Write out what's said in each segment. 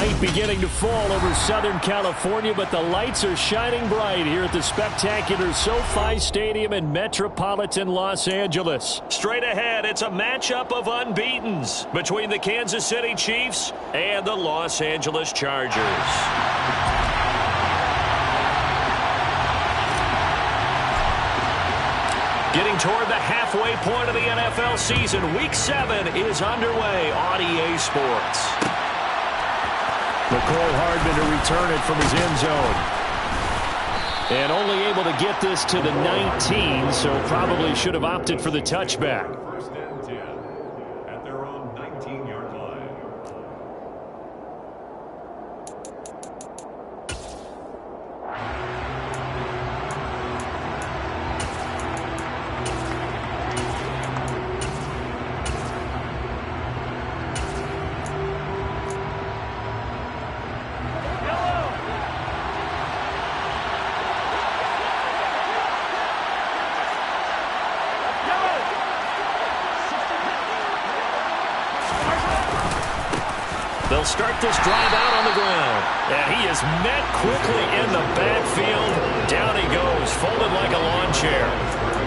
Night beginning to fall over Southern California, but the lights are shining bright here at the spectacular SoFi Stadium in metropolitan Los Angeles. Straight ahead, it's a matchup of unbeatens between the Kansas City Chiefs and the Los Angeles Chargers. Getting toward the halfway point of the NFL season, Week 7 is underway on EA Sports. McCole Hardman to return it from his end zone. And only able to get this to the 19, so probably should have opted for the touchback. First and 10 at their own 19-yard line. They'll start this drive out on the ground. And he is met quickly in the backfield. Down he goes, folded like a lawn chair.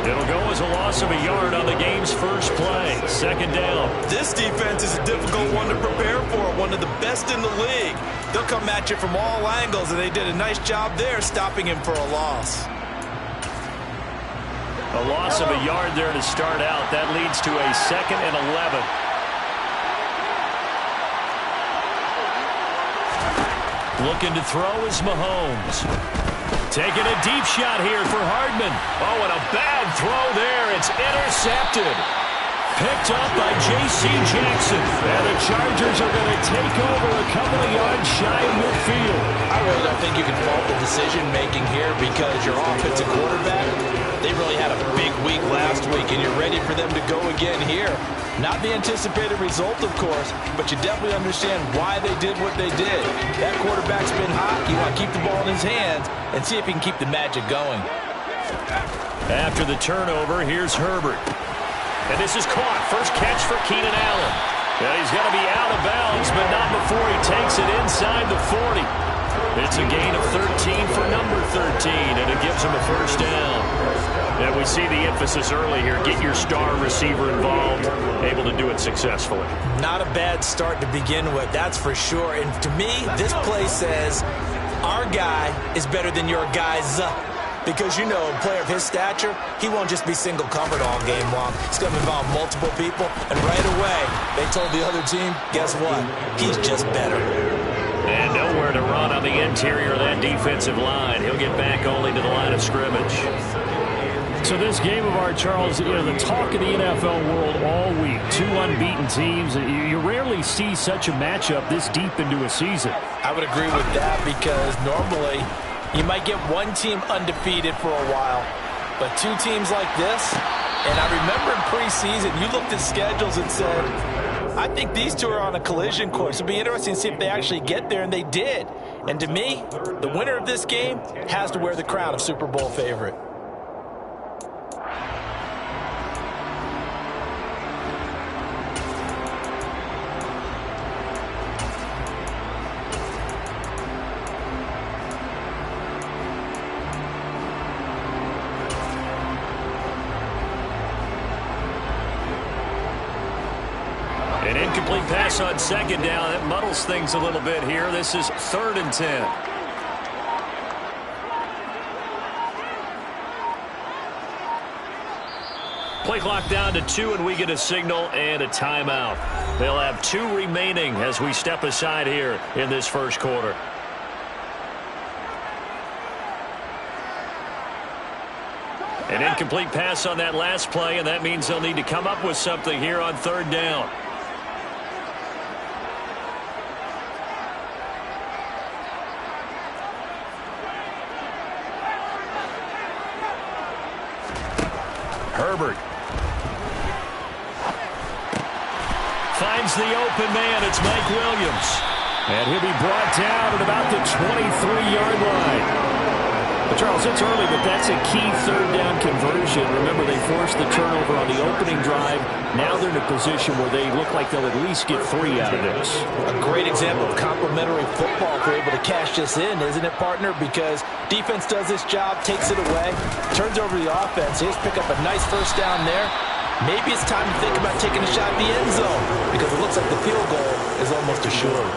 It'll go as a loss of a yard on the game's first play. Second down. This defense is a difficult one to prepare for, one of the best in the league. They'll come at you from all angles, and they did a nice job there stopping him for a loss. A loss of a yard there to start out. That leads to a 2nd and 11. Looking to throw is Mahomes. Taking a deep shot here for Hardman. Oh, and a bad throw there. It's intercepted. Picked up by J.C. Jackson. And the Chargers are going to take over a couple of yards shy of midfield. I really don't think you can fault the decision-making here because your offensive quarterback, they really had a big week last week, and you're ready for them to go again here. Not the anticipated result, of course, but you definitely understand why they did what they did. That quarterback's been hot. You want to keep the ball in his hands and see if he can keep the magic going. After the turnover, here's Herbert. And this is caught. First catch for Keenan Allen. And he's going to be out of bounds, but not before he takes it inside the 40. It's a gain of 13 for number 13, and it gives him a first down. And we see the emphasis early here. Get your star receiver involved, able to do it successfully. Not a bad start to begin with, that's for sure. And to me, this play says our guy is better than your guy's. Because, you know, a player of his stature, he won't just be single-covered all game long. He's going to involve multiple people. And right away, they told the other team, guess what? He's just better. And nowhere to run on the interior of that defensive line. He'll get back only to the line of scrimmage. So this game of ours, Charles, you know, the talk of the NFL world all week. Two unbeaten teams. You rarely see such a matchup this deep into a season. I would agree with that because normally you might get one team undefeated for a while, but two teams like this, and I remember in preseason, you looked at schedules and said, I think these two are on a collision course. It'll be interesting to see if they actually get there, and they did. And to me, the winner of this game has to wear the crown of Super Bowl favorite. An incomplete pass on second down. That muddles things a little bit here. This is 3rd and 10. Play clock down to 2, and we get a signal and a timeout. They'll have 2 remaining as we step aside here in this first quarter. An incomplete pass on that last play, and that means they'll need to come up with something here on 3rd down. Herbert finds the open man. It's Mike Williams. And he'll be brought down at about the 23-yard line. But Charles, it's early, but that's a key third down conversion. Remember, they forced the turnover on the opening drive. Now they're in a position where they look like they'll at least get 3 out of this. A great example of complementary football if we're able to cash this in, isn't it, partner? Because defense does this job, takes it away, turns over the offense. Here's pick up a nice first down there. Maybe it's time to think about taking a shot at the end zone because it looks like the field goal is almost assured.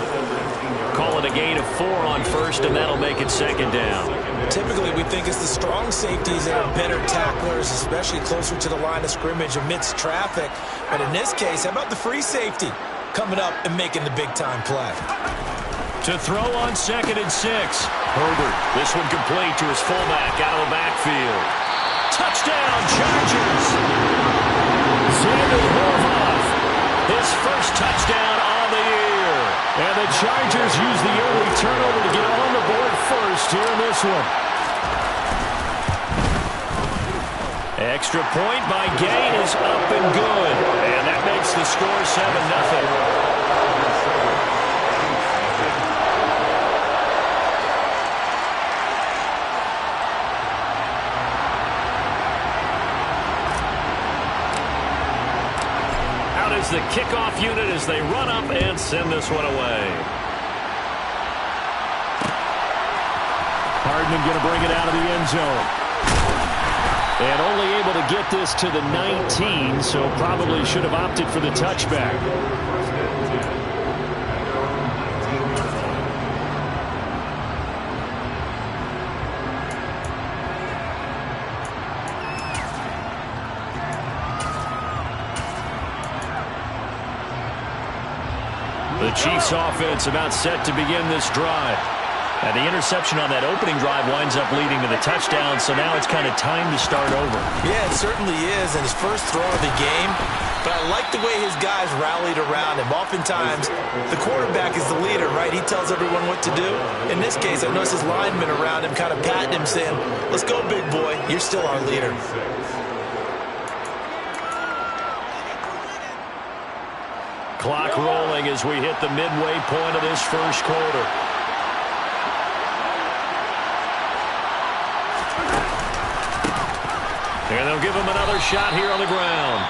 Call it a gain of 4 on first, and that'll make it second down. Typically, we think it's the strong safeties that are better tacklers, especially closer to the line of scrimmage amidst traffic. But in this case, how about the free safety coming up and making the big-time play? To throw on 2nd and 6. Herbert, this one complete to his fullback out of the backfield. Touchdown, Chargers! Xander Horvath, his first touchdown on the year. And the Chargers use the early turnover to get on the board first here in this one. Extra point by Gain is up and good. And that makes the score 7-0. The kickoff unit as they run up and send this one away. Hardman going to bring it out of the end zone. And only able to get this to the 19, so probably should have opted for the touchback. The Chiefs offense about set to begin this drive. And the interception on that opening drive winds up leading to the touchdown, so now it's kind of time to start over. Yeah, it certainly is, and his first throw of the game. But I like the way his guys rallied around him. Oftentimes, the quarterback is the leader, right? He tells everyone what to do. In this case, I noticed his linemen around him kind of patting him, saying, "Let's go, big boy. You're still our leader." Clock rolling as we hit the midway point of this first quarter. And they'll give him another shot here on the ground.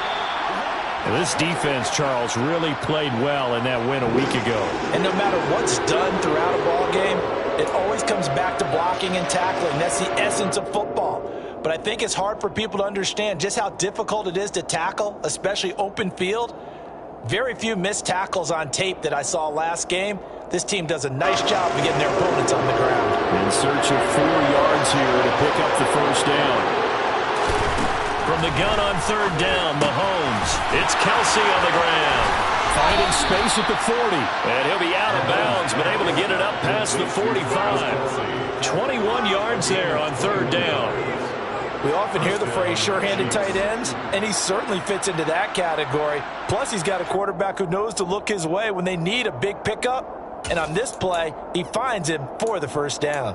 And this defense, Charles, really played well in that win a week ago. And no matter what's done throughout a ball game, it always comes back to blocking and tackling. That's the essence of football. But I think it's hard for people to understand just how difficult it is to tackle, especially open field. Very few missed tackles on tape that I saw last game. This team does a nice job of getting their opponents on the ground. In search of 4 yards here to pick up the first down. From the gun on third down, Mahomes. It's Kelsey on the ground. Finding space at the 40. And he'll be out of bounds, but able to get it up past the 45. 21 yards there on third down. We often hear the phrase sure-handed tight ends, and he certainly fits into that category. Plus, he's got a quarterback who knows to look his way when they need a big pickup. And on this play, he finds him for the first down.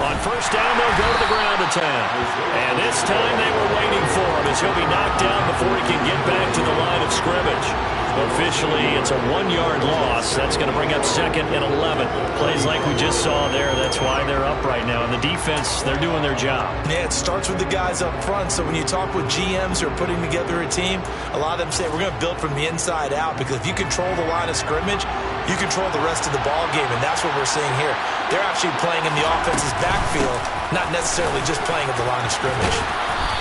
On first down, they'll go to the ground attack. And this time they were waiting for him as he'll be knocked down before he can get back to the line of scrimmage. Officially, it's a 1-yard loss. That's going to bring up 2nd and 11. Plays like we just saw there. That's why they're up right now. And the defense, they're doing their job. Yeah, it starts with the guys up front. So when you talk with GMs who are putting together a team, a lot of them say we're going to build from the inside out, because if you control the line of scrimmage, you control the rest of the ball game, and that's what we're seeing here. They're actually playing in the offense's backfield, not necessarily just playing at the line of scrimmage.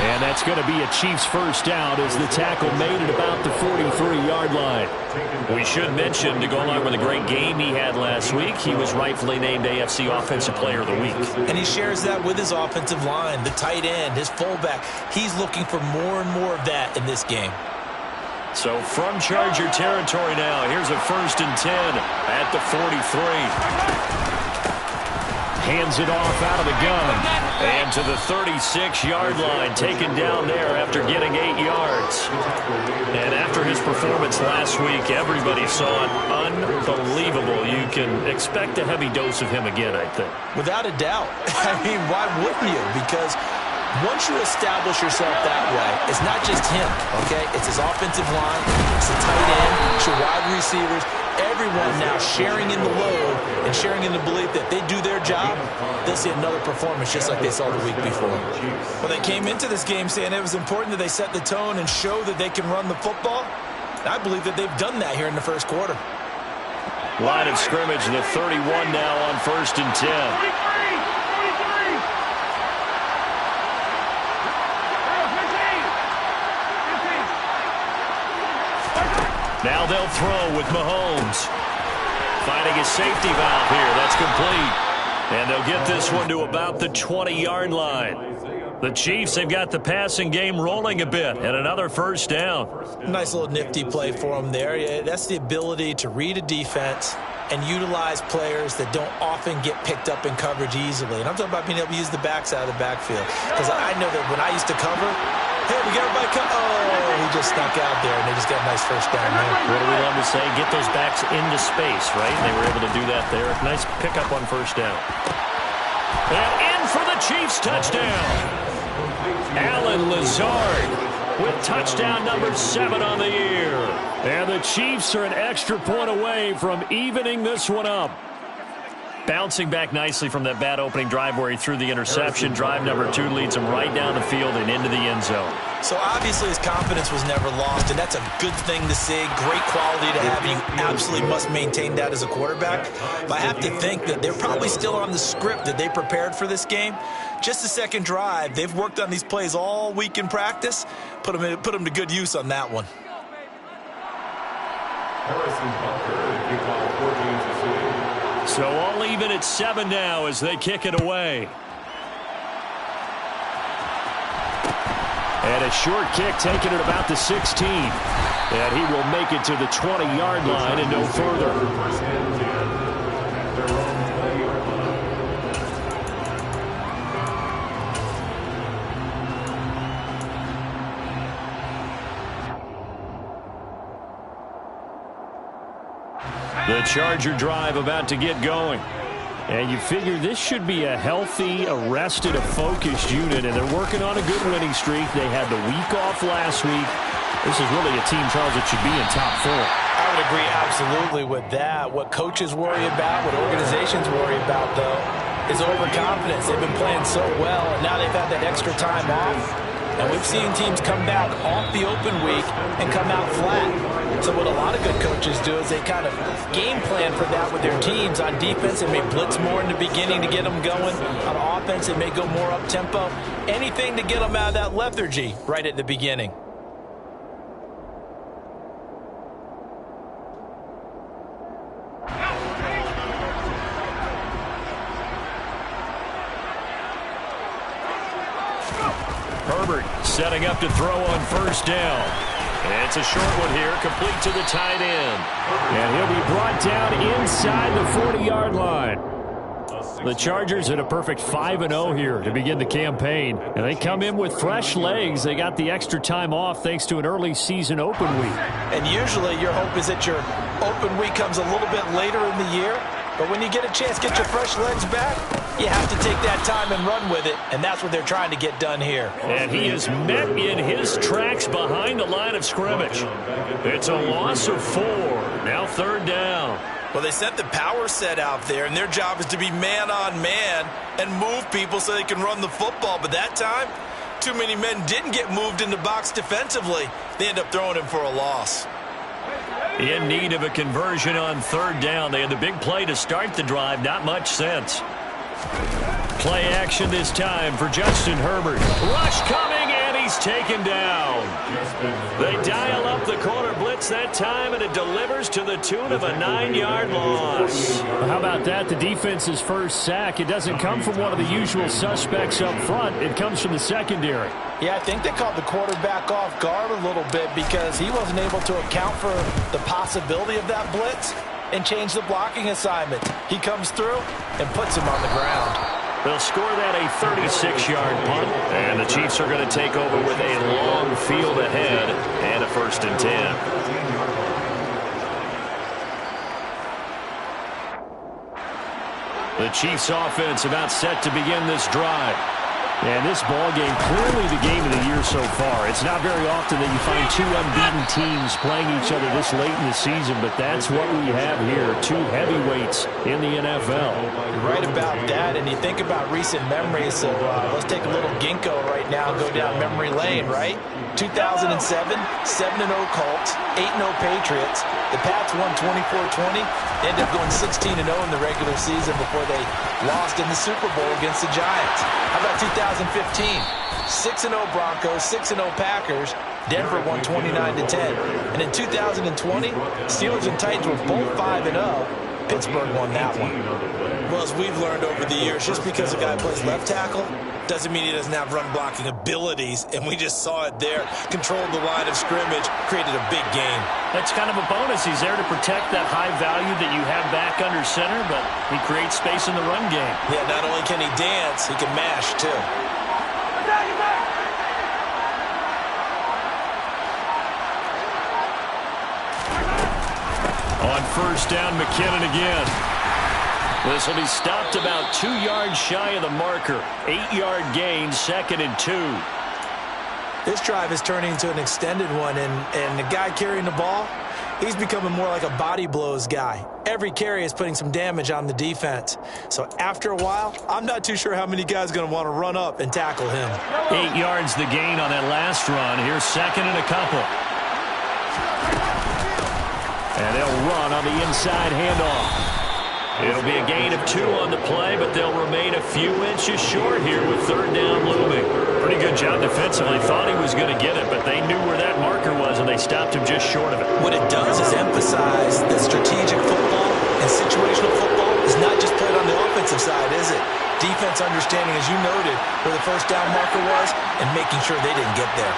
And that's going to be a Chiefs first down as the tackle made it about the 43-yard line. We should mention, to go along with a great game he had last week, he was rightfully named AFC Offensive Player of the Week. And he shares that with his offensive line, the tight end, his fullback. He's looking for more and more of that in this game. So from Charger territory now, here's a 1st and 10 at the 43. Hands it off out of the gun. And to the 36-yard line, taken down there after getting 8 yards. And after his performance last week, everybody saw it unbelievable. You can expect a heavy dose of him again, I think. Without a doubt. I mean, why wouldn't you? Because Once you establish yourself that way, it's not just him, okay? It's his offensive line, it's the tight end, it's your wide receivers, everyone now sharing in the load and sharing in the belief that they do their job, they'll see another performance just like they saw the week before. Well, they came into this game saying it was important that they set the tone and show that they can run the football. And I believe that they've done that here in the first quarter. Line of scrimmage, the 31 now on 1st and 10. Now they'll throw with Mahomes. Finding his safety valve here. That's complete. And they'll get this one to about the 20-yard line. The Chiefs, they've got the passing game rolling a bit, and another first down. Nice little nifty play for them there. Yeah, that's the ability to read a defense and utilize players that don't often get picked up in coverage easily. And I'm talking about being able to use the backside of the backfield. Because I know that when I used to cover, hey, we got everybody come. Oh, he just snuck out there, and they just got a nice first down there. What do we love to say? Get those backs into space, right? And they were able to do that there. Nice pickup on first down. And in for the Chiefs touchdown. Allen Lazard with touchdown number 7 on the year. And the Chiefs are an extra point away from evening this one up. Bouncing back nicely from that bad opening drive where he threw the interception. Drive number 2 leads him right down the field and into the end zone. So obviously his confidence was never lost, and that's a good thing to see. Great quality to have, and you absolutely must maintain that as a quarterback. But I have to think that they're probably still on the script that they prepared for this game. Just the second drive, they've worked on these plays all week in practice. Put them to good use on that one. So all even at 7 now as they kick it away. And a short kick taken at about the 16. And he will make it to the 20-yard line and no further. The Charger drive about to get going. And you figure this should be a healthy, arrested, a focused unit, and they're working on a good winning streak. They had the week off last week. This is really a team, Charles, that should be in top 4. I would agree absolutely with that. What coaches worry about, what organizations worry about, though, is overconfidence. They've been playing so well, and now they've had that extra time off. And we've seen teams come back off the open week and come out flat. So what a lot of good coaches do is they kind of game plan for that with their teams. On defense, they may blitz more in the beginning to get them going. On offense, they may go more up-tempo. Anything to get them out of that lethargy right at the beginning. Herbert setting up to throw on first down. It's a short one here, complete to the tight end. And he'll be brought down inside the 40-yard line. The Chargers at a perfect 5-0 here to begin the campaign. And they come in with fresh legs. They got the extra time off thanks to an early season open week. And usually your hope is that your open week comes a little bit later in the year. But when you get a chance to get your fresh legs back, you have to take that time and run with it, and that's what they're trying to get done here. And he is met in his tracks behind the line of scrimmage. It's a loss of 4. Now 3rd down. Well, they sent the power set out there, and their job is to be man-on-man and move people so they can run the football. But that time, too many men didn't get moved in the box defensively. They end up throwing him for a loss. In need of a conversion on 3rd down. They had the big play to start the drive. Not much sense. Play action this time for Justin Herbert. Rush coming, and he's taken down. They dial up the corner blitz that time, and it delivers to the tune of a 9-yard loss. How about that? The defense's first sack. It doesn't come from one of the usual suspects up front. It comes from the secondary. Yeah, I think they caught the quarterback off guard a little bit because he wasn't able to account for the possibility of that blitz and change the blocking assignment. He comes through and puts him on the ground. They'll score that a 36-yard punt, and the Chiefs are going to take over with a long field ahead and a 1st and 10. The Chiefs offense about set to begin this drive. And this ball game, clearly the game of the year so far. It's not very often that you find two unbeaten teams playing each other this late in the season, but that's what we have here, two heavyweights in the NFL. You're right about that, and you think about recent memories, so let's take a little ginkgo right now and go down memory lane, right? 2007, 7-0 Colts, 8-0 Patriots. The Pats won 24-20, ended up going 16-0 in the regular season before they lost in the Super Bowl against the Giants. How about 2015? 6-0 Broncos, 6-0 Packers. Denver won 29-10. And in 2020, Steelers and Titans were both 5-0. Pittsburgh won that one. Well, as we've learned over the years, just because a guy plays left tackle doesn't mean he doesn't have run-blocking abilities, and we just saw it there. Controlled the line of scrimmage, created a big game. That's kind of a bonus. He's there to protect that high value that you have back under center, but he creates space in the run game. Yeah, not only can he dance, he can mash, too. On first down, McKinnon again. This will be stopped about 2 yards shy of the marker. 8-yard gain, 2nd and 2. This drive is turning into an extended one, and the guy carrying the ball, he's becoming more like a body blows guy. Every carry is putting some damage on the defense. So after a while, I'm not too sure how many guys are going to want to run up and tackle him. 8 yards the gain on that last run. Here's 2nd and a couple. And they'll run on the inside handoff. It'll be a gain of 2 on the play, but they'll remain a few inches short here with 3rd down looming. Pretty good job defensively. Thought he was going to get it, but they knew where that marker was, and they stopped him just short of it. What it does is emphasize that strategic football and situational football is not just played on the offensive side, is it? Defense understanding, as you noted, where the 1st down marker was and making sure they didn't get there.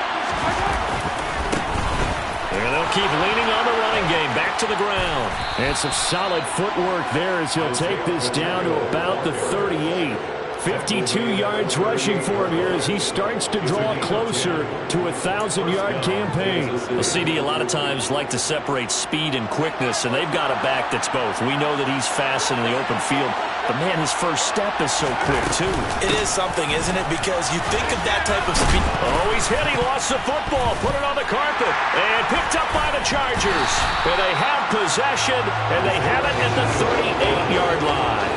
And they'll keep leaning on the running game. Back to the ground. And some solid footwork there as he'll take this down to about the 38. 52 yards rushing for him here as he starts to draw closer to a 1,000-yard campaign. Well, CD, a lot of times like to separate speed and quickness, and they've got a back that's both. We know that he's fast in the open field, but, man, his first step is so quick, too. It is something, isn't it? Because you think of that type of speed. Oh, he's hit. He lost the football. Put it on the carpet. And picked up by the Chargers. And they have possession, and they have it at the 38-yard line.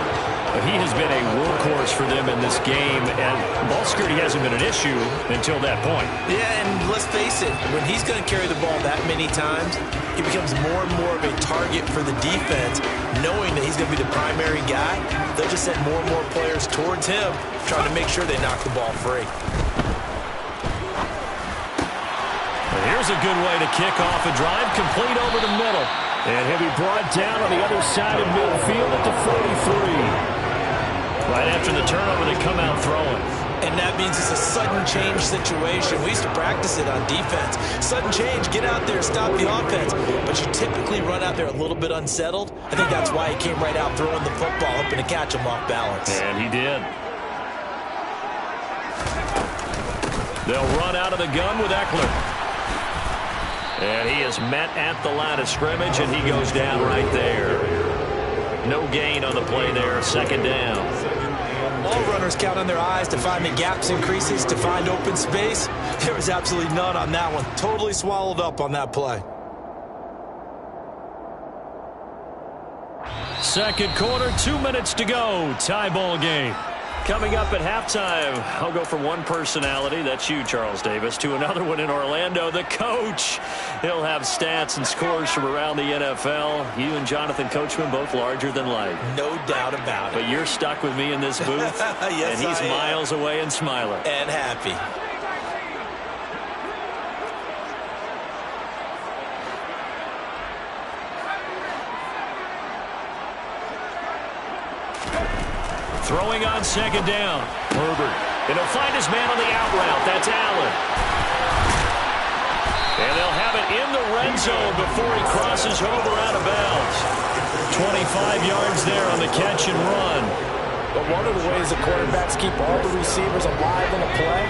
He has been a workhorse for them in this game, and ball security hasn't been an issue until that point. Yeah, and let's face it, when he's going to carry the ball that many times, he becomes more and more of a target for the defense, knowing that he's going to be the primary guy. They'll just send more and more players towards him, trying to make sure they knock the ball free. And here's a good way to kick off a drive, complete over the middle. And he'll be brought down on the other side of midfield at the 43. Right after the turnover, they come out throwing. And that means it's a sudden change situation. We used to practice it on defense. Sudden change, get out there, stop the offense. But you typically run out there a little bit unsettled. I think that's why he came right out throwing the football, hoping to catch him off balance. And he did. They'll run out of the gun with Eckler. And he is met at the line of scrimmage, and he goes down right there. No gain on the play there, 2nd down. All runners count on their eyes to find the gaps and creases, to find open space. There was absolutely none on that one. Totally swallowed up on that play. 2nd quarter, 2 minutes to go. Tie ball game. Coming up at halftime, I'll go from one personality, that's you, Charles Davis, to another one in Orlando, the coach. He'll have stats and scores from around the NFL. You and Jonathan Coachman, both larger than life. No doubt about it. But you're stuck with me in this booth, yes, and he's miles away and smiling. And happy. Throwing on 2nd down. Herbert. And he'll find his man on the out route. That's Allen. And they'll have it in the red zone before he crosses over out of bounds. 25 yards there on the catch and run. But one of the ways the quarterbacks keep all the receivers alive in a play,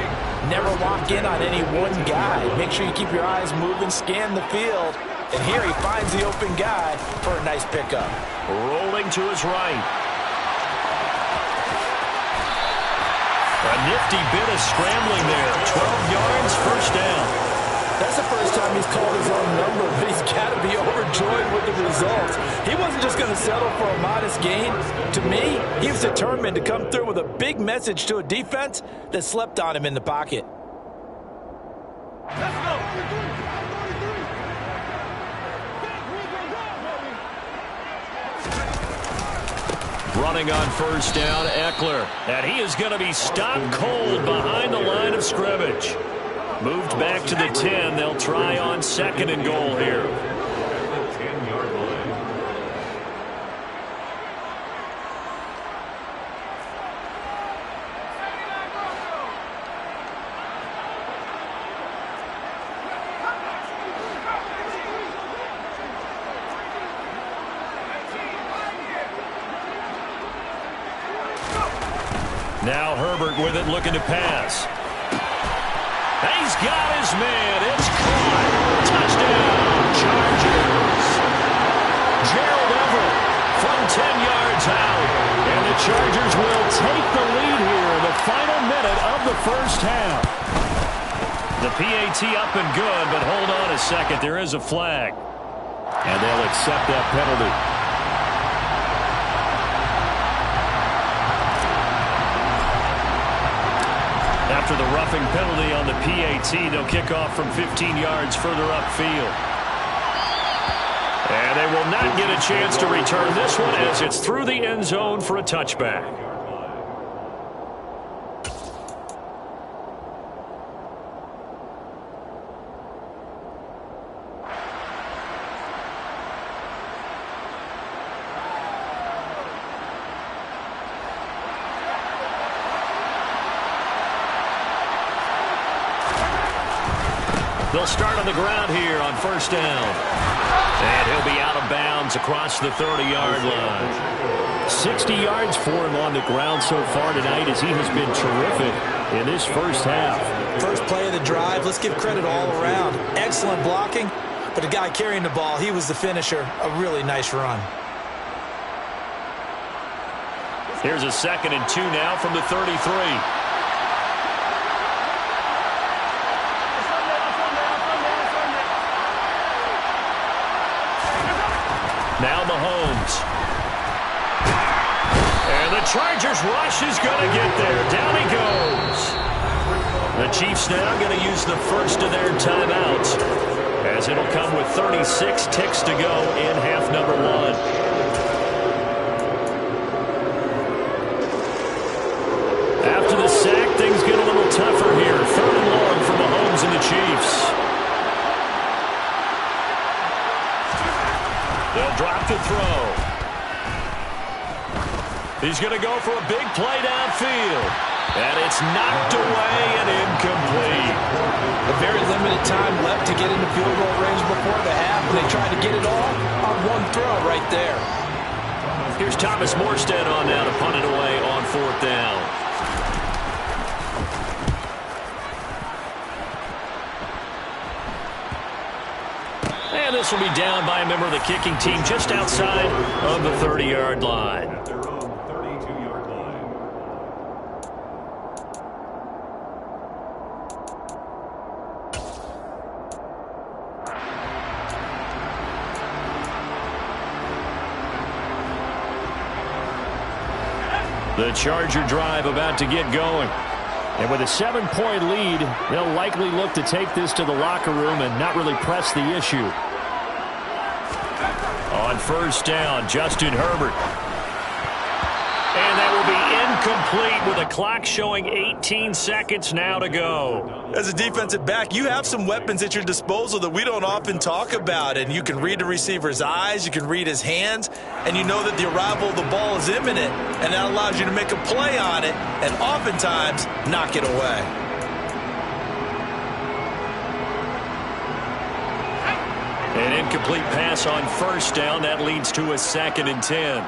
never lock in on any one guy. Make sure you keep your eyes moving, scan the field. And here he finds the open guy for a nice pickup. Rolling to his right. nifty bit of scrambling there. 12 yards, first down. That's the first time he's called his own number, but he's got to be overjoyed with the result. He wasn't just going to settle for a modest gain. To me, he was determined to come through with a big message to a defense that slept on him in the pocket. Let's go. Running on first down, Eckler. And he is going to be stopped cold behind the line of scrimmage. Moved back to the 10. They'll try on second and goal here. The 10-yard line. Now Herbert with it, looking to pass. He's got his man. It's caught. Touchdown, Chargers. Gerald Everett from 10 yards out. And the Chargers will take the lead here in the final minute of the first half. The PAT up and good, but hold on a second. There is a flag. And they'll accept that penalty. After the roughing penalty on the PAT, they'll kick off from 15 yards further upfield. And they will not get a chance to return this one as it's through the end zone for a touchback. They'll start on the ground here on first down. And he'll be out of bounds across the 30-yard line. 60 yards for him on the ground so far tonight as he has been terrific in this first half. First play of the drive, let's give credit all around. Excellent blocking, but the guy carrying the ball, he was the finisher. A really nice run. Here's a 2nd and 2 now from the 33. Now Mahomes. And the Chargers rush is going to get there. Down he goes. The Chiefs now going to use the first of their timeouts, as it'll come with 36 ticks to go in half number 1. After the sack, things get a little tougher here. 3rd and long for Mahomes and the Chiefs. They'll drop the throw. He's going to go for a big play downfield. And it's knocked away and incomplete. A very limited time left to get into field goal range before the half. And they tried to get it all on one throw right there. Here's Thomas Morstead on now to punt it away on 4th down. And this will be down by a member of the kicking team just outside of the 30-yard line. At their own 32-yard line. The Charger drive about to get going. And with a 7-point lead, they'll likely look to take this to the locker room and not really press the issue. On first down, Justin Herbert. And that will be incomplete with a clock showing 18 seconds now to go. As a defensive back, you have some weapons at your disposal that we don't often talk about. And you can read the receiver's eyes, you can read his hands, and you know that the arrival of the ball is imminent. And that allows you to make a play on it and oftentimes knock it away. An incomplete pass on first down. That leads to a 2nd and 10.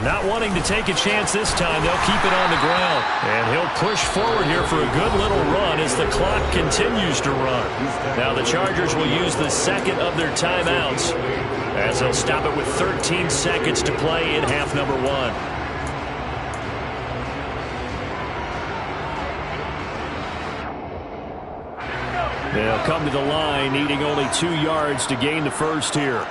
Not wanting to take a chance this time, they'll keep it on the ground. And he'll push forward here for a good little run as the clock continues to run. Now the Chargers will use the 2nd of their timeouts as they'll stop it with 13 seconds to play in half number 1. They'll come to the line, needing only 2 yards to gain the first here.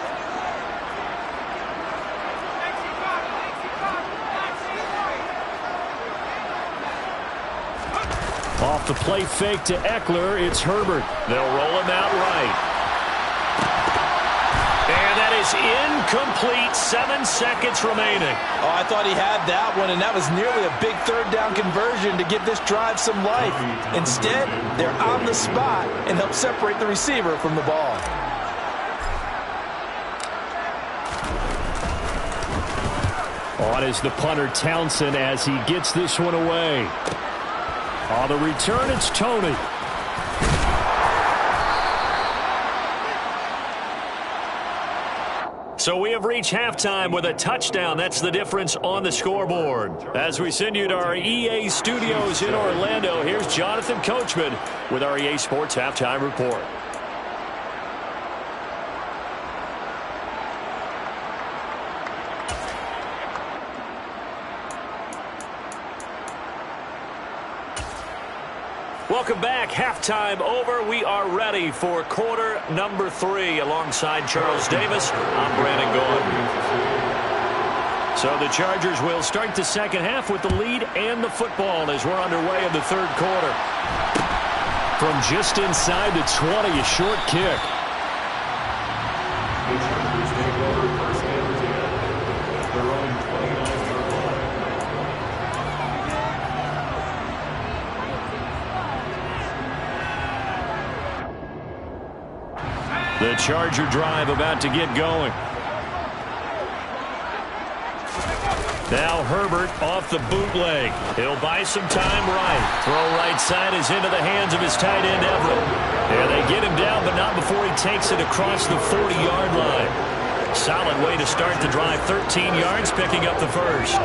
Off the play fake to Eckler, it's Herbert. They'll roll him out right. And that is incomplete. 7 seconds remaining. Oh, I thought he had that one, and that was nearly a big third down conversion to give this drive some life. Instead, they're on the spot and help separate the receiver from the ball. On is the punter Townsend as he gets this one away. On the return, it's Tony. So we have reached halftime with a touchdown. That's the difference on the scoreboard. As we send you to our EA studios in Orlando, here's Jonathan Coachman with our EA Sports Halftime Report. Welcome back. Halftime over. We are ready for quarter number 3. Alongside Charles Davis, I'm Brandon Gordon. So the Chargers will start the second half with the lead and the football as we're underway in the third quarter. From just inside the 20, a short kick. The Chargers take over first and 10. Their own 29-yard line. The Charger drive about to get going. Now Herbert off the bootleg. He'll buy some time right. Throw right side is into the hands of his tight end Everett. Yeah, they get him down, but not before he takes it across the 40-yard line. Solid way to start the drive. 13 yards, picking up the first.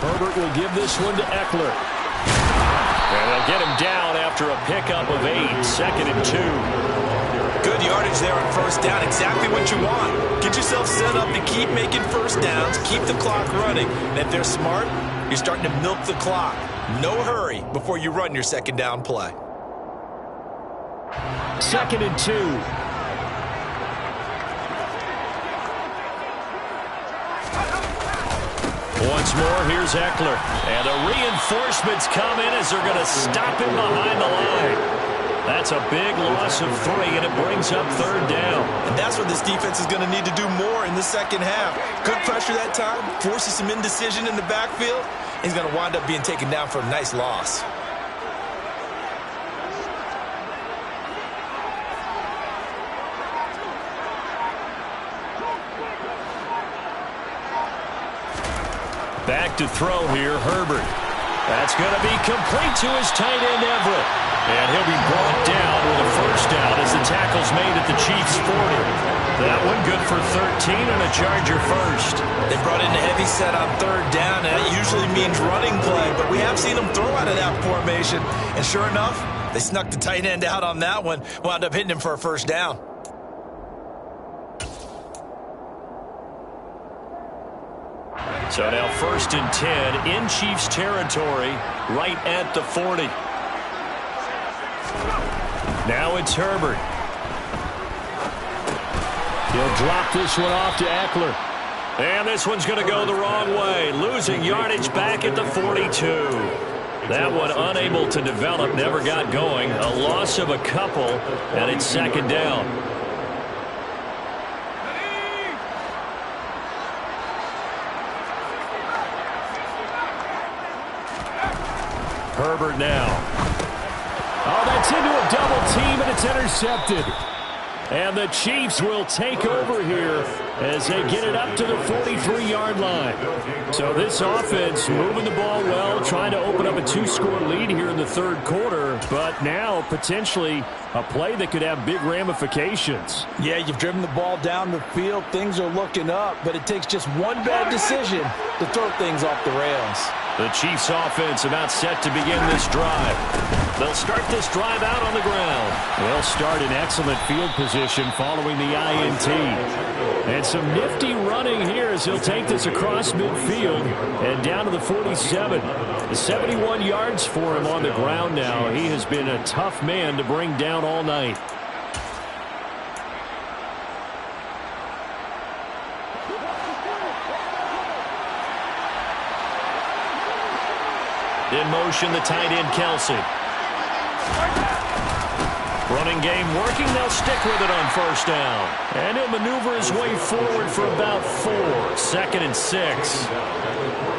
Herbert will give this one to Eckler. And they'll get him down after a pickup of 8. 2nd and 2. Good yardage there on first down. Exactly what you want. Get yourself set up to keep making first downs, keep the clock running. And if they're smart, you're starting to milk the clock. No hurry before you run your second down play. 2nd and 2. Once more, here's Eckler. And the reinforcements come in as they're going to stop him behind the line. That's a big loss of 3, and it brings up third down. And that's what this defense is going to need to do more in the second half. Good pressure that time, forces some indecision in the backfield. He's going to wind up being taken down for a nice loss. Back to throw here, Herbert. That's going to be complete to his tight end, Everett. And he'll be brought down with a first down as the tackle's made at the Chiefs' 40. That one good for 13 and a Charger first. They brought in a heavy set on third down, and that usually means running play. But we have seen them throw out of that formation. And sure enough, they snuck the tight end out on that one. Wound up hitting him for a first down. So now 1st and 10 in Chiefs territory, right at the 40. Now it's Herbert. He'll drop this one off to Eckler. And this one's going to go the wrong way, losing yardage back at the 42. That one unable to develop, never got going. A loss of a couple, and it's 2nd down. Herbert now. Oh, that's into a double team, and it's intercepted. And the Chiefs will take over here as they get it up to the 43-yard line. So this offense moving the ball well, trying to open up a 2-score lead here in the third quarter, but now potentially a play that could have big ramifications. Yeah, you've driven the ball down the field. Things are looking up, but it takes just one bad decision to throw things off the rails. The Chiefs offense about set to begin this drive. They'll start this drive out on the ground. They'll start in excellent field position following the INT. And some nifty running here as he'll take this across midfield and down to the 47. 71 yards for him on the ground now. He has been a tough man to bring down all night. In motion, the tight end, Kelsey. Running game working. They'll stick with it on first down. And he'll maneuver his way forward for about 4. 2nd and 6.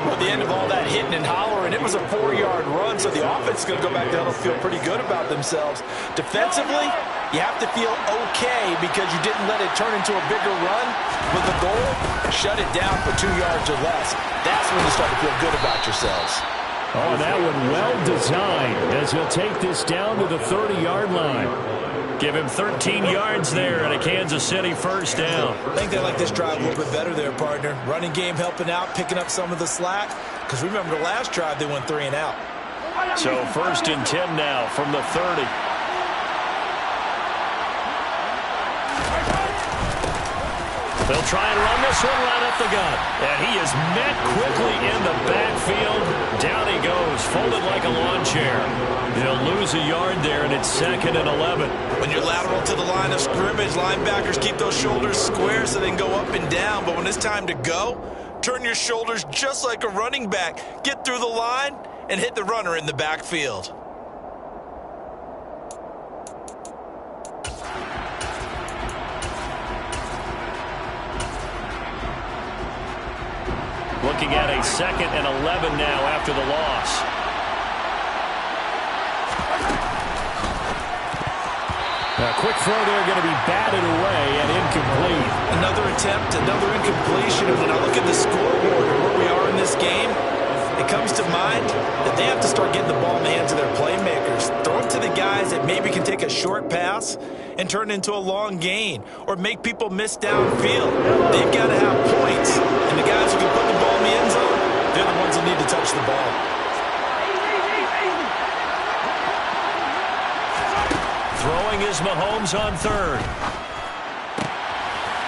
Well, at the end of all that hitting and hollering, it was a 4-yard run, so the offense is going to go back down and feel pretty good about themselves. Defensively, you have to feel okay because you didn't let it turn into a bigger run. With the goal, shut it down for 2 yards or less. That's when you start to feel good about yourselves. Oh, that one well designed as he'll take this down to the 30-yard line. Give him 13 yards there and a Kansas City first down. I think they like this drive a little bit better there, partner. Running game helping out, picking up some of the slack. Because remember the last drive, they went 3 and out. So 1st and 10 now from the 30. They'll try and run this one right up the gut. And he is met quickly in the backfield. Down he goes, folded like a lawn chair. He'll lose a yard there, and it's 2nd and 11. When you're lateral to the line of scrimmage, linebackers keep those shoulders square so they can go up and down. But when it's time to go, turn your shoulders just like a running back. Get through the line and hit the runner in the backfield. Looking at a 2nd and 11 now after the loss. A quick throw there going to be batted away and incomplete. Another attempt, another incompletion. And when I look at the scoreboard and where we are in this game, it comes to mind that they have to start getting the ball in the hands of their playmakers. Throw it to the guys that maybe can take a short pass and turn it into a long gain or make people miss downfield. They've got to have points. And the guys who can put the ball in the end zone, they're the ones that need to touch the ball. Throwing is Mahomes on 3rd.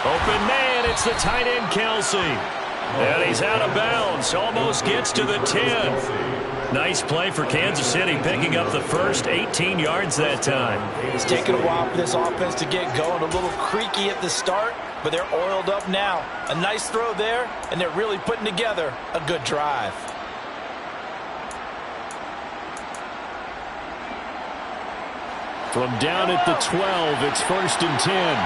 Open man, it's the tight end, Kelsey. And he's out of bounds, almost gets to the 10. Nice play for Kansas City, picking up the first 18 yards that time. It's taken a while for this offense to get going. A little creaky at the start, but they're oiled up now. A nice throw there, and they're really putting together a good drive. From down at the 12, it's 1st and 10.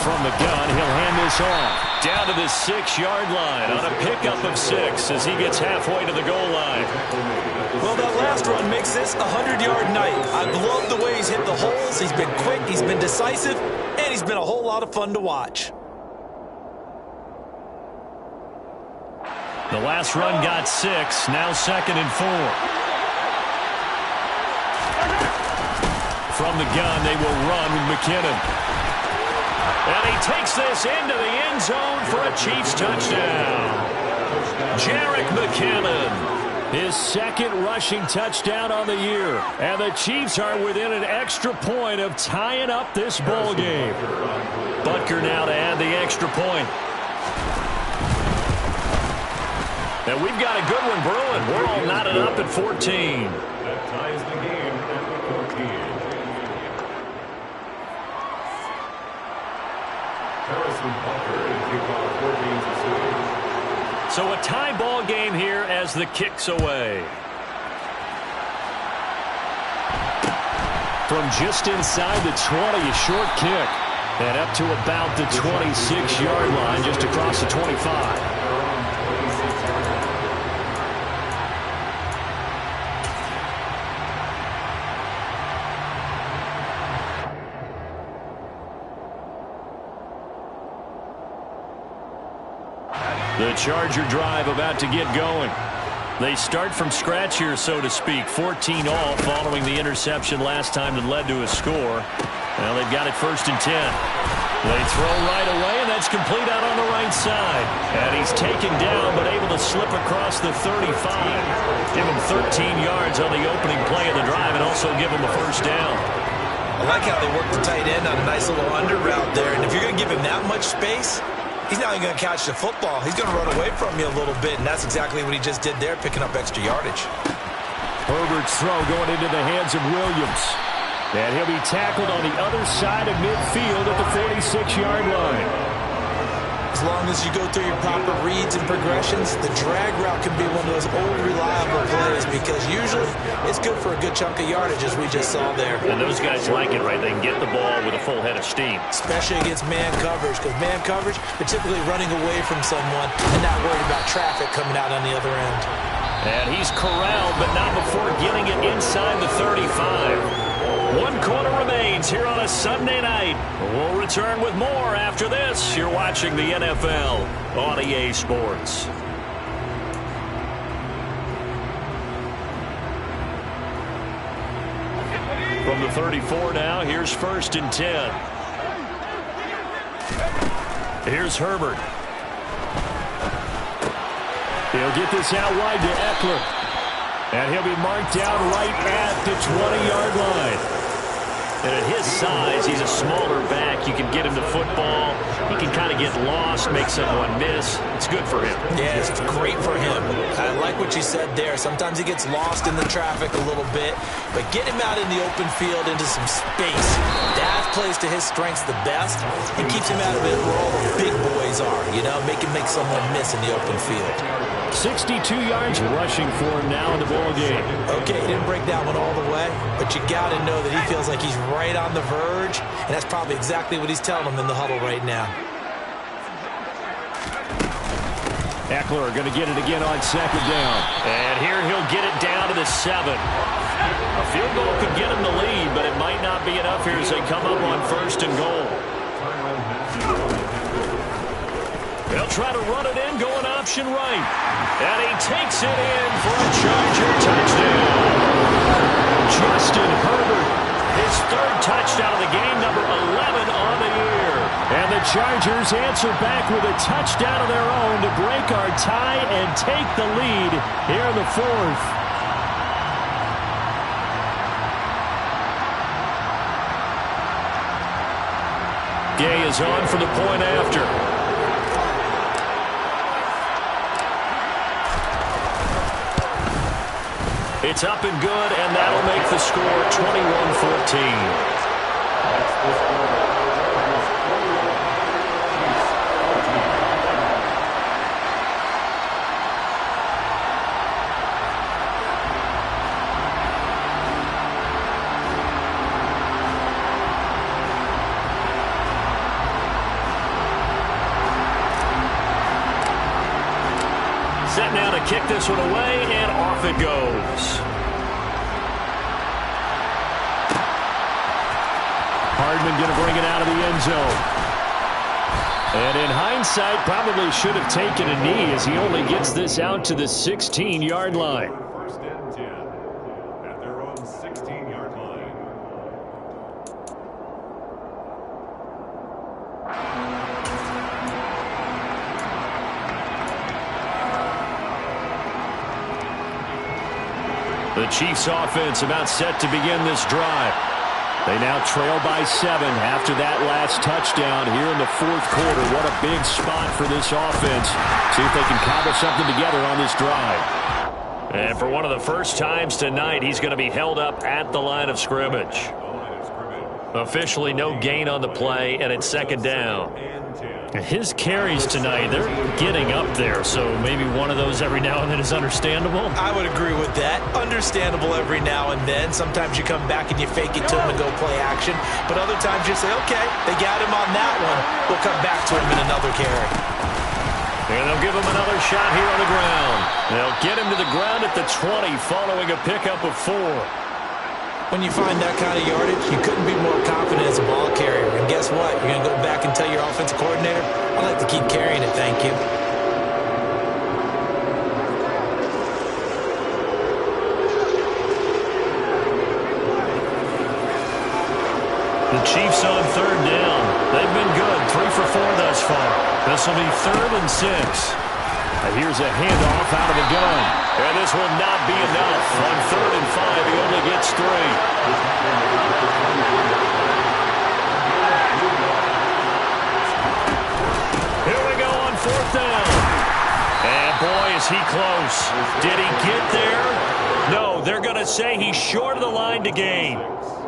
From the gun, he'll hand this off. Down to the 6-yard line on a pickup of 6 as he gets halfway to the goal line. Well, that last run makes this a 100-yard night. I've loved the way he's hit the holes. He's been quick, he's been decisive, and he's been a whole lot of fun to watch. The last run got 6, now 2nd and 4. From the gun, they will run with McKinnon. And he takes this into the end zone for a Chiefs touchdown. Jerick McKinnon, his 2nd rushing touchdown on the year. And the Chiefs are within an extra point of tying up this ball game. Butker now to add the extra point. And we've got a good one brewing. We're all knotted up at 14. That ties the game at 14. So a tie ball game here as the kick's away. From just inside the 20, a short kick. And up to about the 26-yard line, just across the 25. The Charger drive about to get going. They start from scratch here, so to speak. 14 all following the interception last time that led to a score. Well, they've got it 1st and 10. They throw right away, and that's complete out on the right side. And he's taken down, but able to slip across the 35. Give him 13 yards on the opening play of the drive and also give him a first down. I like how they work the tight end on a nice little under route there. And if you're going to give him that much space, he's not even going to catch the football. He's going to run away from you a little bit, and that's exactly what he just did there, picking up extra yardage. Herbert's throw going into the hands of Williams. And he'll be tackled on the other side of midfield at the 46-yard line. As long as you go through your proper reads and progressions, the drag route can be one of those old reliable plays because usually it's good for a good chunk of yardage, as we just saw there. And those guys like it, right? They can get the ball with a full head of steam. Especially against man coverage, because man coverage, they're typically running away from someone and not worried about traffic coming out on the other end. And he's corralled, but not before getting it inside the 35. 1 quarter remains here on a Sunday night. We'll return with more after this. You're watching the NFL on EA Sports. From the 34 now, here's 1st and 10. Here's Herbert. He'll get this out wide to Eckler. And he'll be marked down right at the 20-yard line. And at his size, he's a smaller back. You can get him the football. He can kind of get lost, make someone miss. It's good for him. Yeah, it's great for him. I like what you said there. Sometimes he gets lost in the traffic a little bit, but get him out in the open field into some space. That plays to his strengths the best and keeps him out of it where all the big boys are, you know, make someone miss in the open field. 62 yards rushing for him now in the ball game. Okay, he didn't break that one all the way, but you got to know that he feels like he's right on the verge, and that's probably exactly what he's telling them in the huddle right now. Eckler going to get it again on 2nd down. And here he'll get it down to the 7. A field goal could get him the lead, but it might not be enough here as they come up on 1st and goal. They'll try to run it in, going option right. And he takes it in for a Charger touchdown. Justin Herbert, his 3rd touchdown of the game, number 11 on the year. And the Chargers answer back with a touchdown of their own to break our tie and take the lead here in the 4th. Gay is on for the point after. It's up and good, and that'll make the score 21-14. Set now to kick this one away, and off it goes. Hardman going to bring it out of the end zone. And in hindsight, probably should have taken a knee as he only gets this out to the 16-yard line. 1st and 10 at their own 16-yard line. The Chiefs offense about set to begin this drive. They now trail by 7 after that last touchdown here in the 4th quarter. What a big spot for this offense. See if they can cobble something together on this drive. And for one of the first times tonight, he's going to be held up at the line of scrimmage. Officially no gain on the play, and it's 2nd down. His carries tonight, they're getting up there, so maybe one of those every now and then is understandable. I would agree with that. Understandable every now and then. Sometimes you come back and you fake it to him and go play action, but other times you say, okay, they got him on that one. We'll come back to him in another carry. And they'll give him another shot here on the ground. They'll get him to the ground at the 20 following a pickup of 4. When you find that kind of yardage, you couldn't be more confident as a ball carrier. And guess what? You're going to go back and tell your offensive coordinator, I'd like to keep carrying it, thank you. The Chiefs on 3rd down. They've been good, 3 for 4 thus far. This will be 3rd and 6. Here's a handoff out of the gun. And this will not be enough. On 3rd and 5, he only gets 3. Here we go on 4th down. And boy, is he close. Did he get there? No, they're going to say he's short of the line to gain.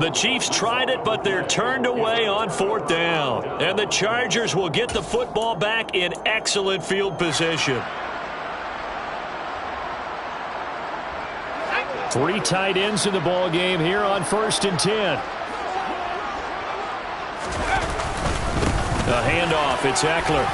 The Chiefs tried it, but they're turned away on 4th down. And the Chargers will get the football back in excellent field position. 3 tight ends in the ball game here on 1st and 10. A handoff. It's Eckler.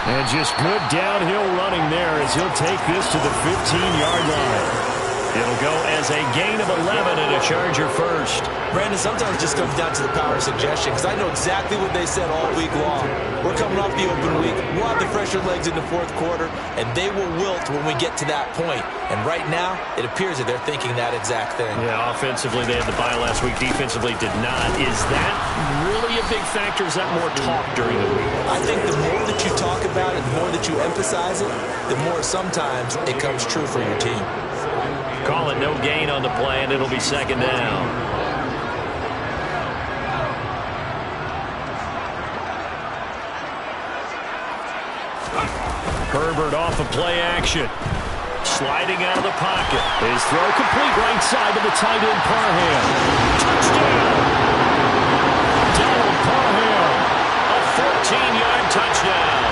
And just good downhill running there as he'll take this to the 15-yard line. It'll go as a gain of 11 and a Charger first. Brandon, sometimes it just comes down to the power of suggestion because I know exactly what they said all week long. We're coming off the open week. We'll have the fresher legs in the 4th quarter, and they will wilt when we get to that point. And right now, it appears that they're thinking that exact thing. Yeah, offensively, they had the bye last week. Defensively, did not. Is that really a big factor? Is that more talk during the week? I think the more that you talk about it, the more that you emphasize it, the more sometimes it comes true for your team. Call it no gain on the play, and it'll be 2nd down. Herbert off of play action. Sliding out of the pocket. His throw complete right side to the tight end Parham. Touchdown! Donald Parham. A 14-yard touchdown.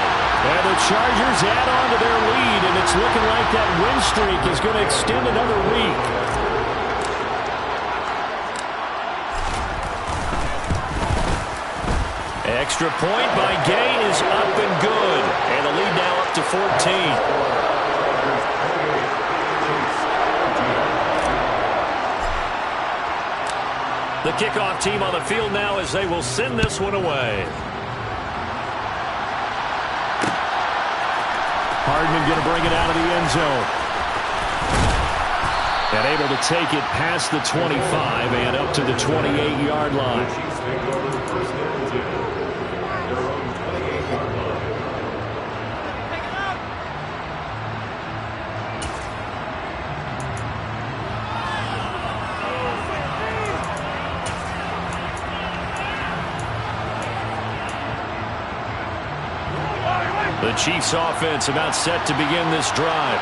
And the Chargers add on to their lead, and it's looking like that win streak is going to extend another week. Extra point by Gay is up and good. And the lead now up to 14. The kickoff team on the field now as they will send this one away. Hardman going to bring it out of the end zone. And able to take it past the 25 and up to the 28-yard line. The Chiefs offense about set to begin this drive.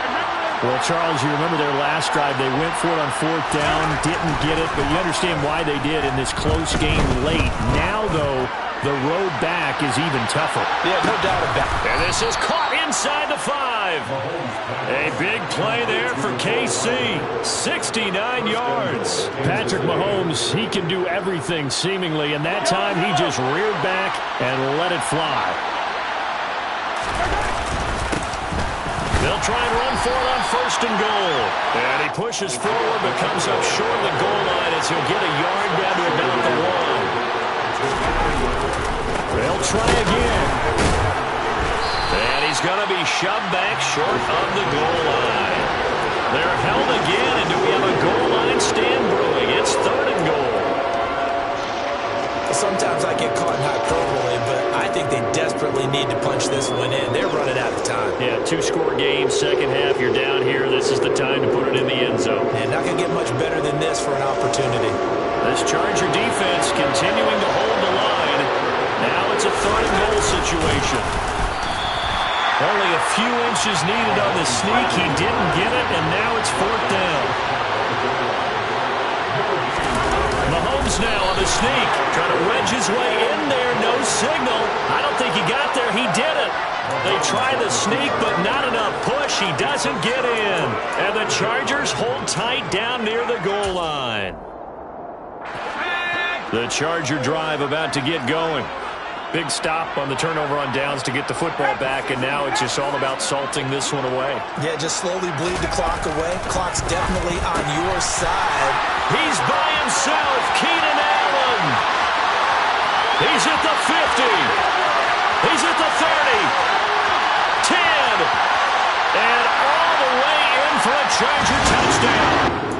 Well, Charles, you remember their last drive. They went for it on 4th down, didn't get it, but you understand why they did in this close game late. Now, though, the road back is even tougher. Yeah, no doubt about it. And this is caught inside the 5. A big play there for KC. 69 yards. Patrick Mahomes, he can do everything seemingly, and that time he just reared back and let it fly. They'll try and run for it on 1st and goal. And he pushes forward but comes up short of the goal line as he'll get a yard down to about the 1. They'll try again. And he's going to be shoved back short of the goal line. They're held again, and do we have a goal line stand brewing? It's 3rd and goal. Sometimes I get caught in hyperbole, but I think they desperately need to punch this one in. They're running out of time. Yeah, 2-score game, second half. You're down here. This is the time to put it in the end zone. And not going to get much better than this for an opportunity. This Charger defense continuing to hold the line. Now it's a 3rd and goal situation. Only a few inches needed on the sneak. He didn't get it, and now it's 4th down. Mahomes now on the sneak, trying to wedge his way in there, no signal. I don't think he got there, he did it. They try the sneak, but not enough push. He doesn't get in. And the Chargers hold tight down near the goal line. The Charger drive about to get going. Big stop on the turnover on downs to get the football back, and now it's just all about salting this one away. Yeah, just slowly bleed the clock away. Clock's definitely on your side. He's by himself, Keenan Allen. He's at the 50. He's at the 30. 10. And all the way in for a Charger touchdown.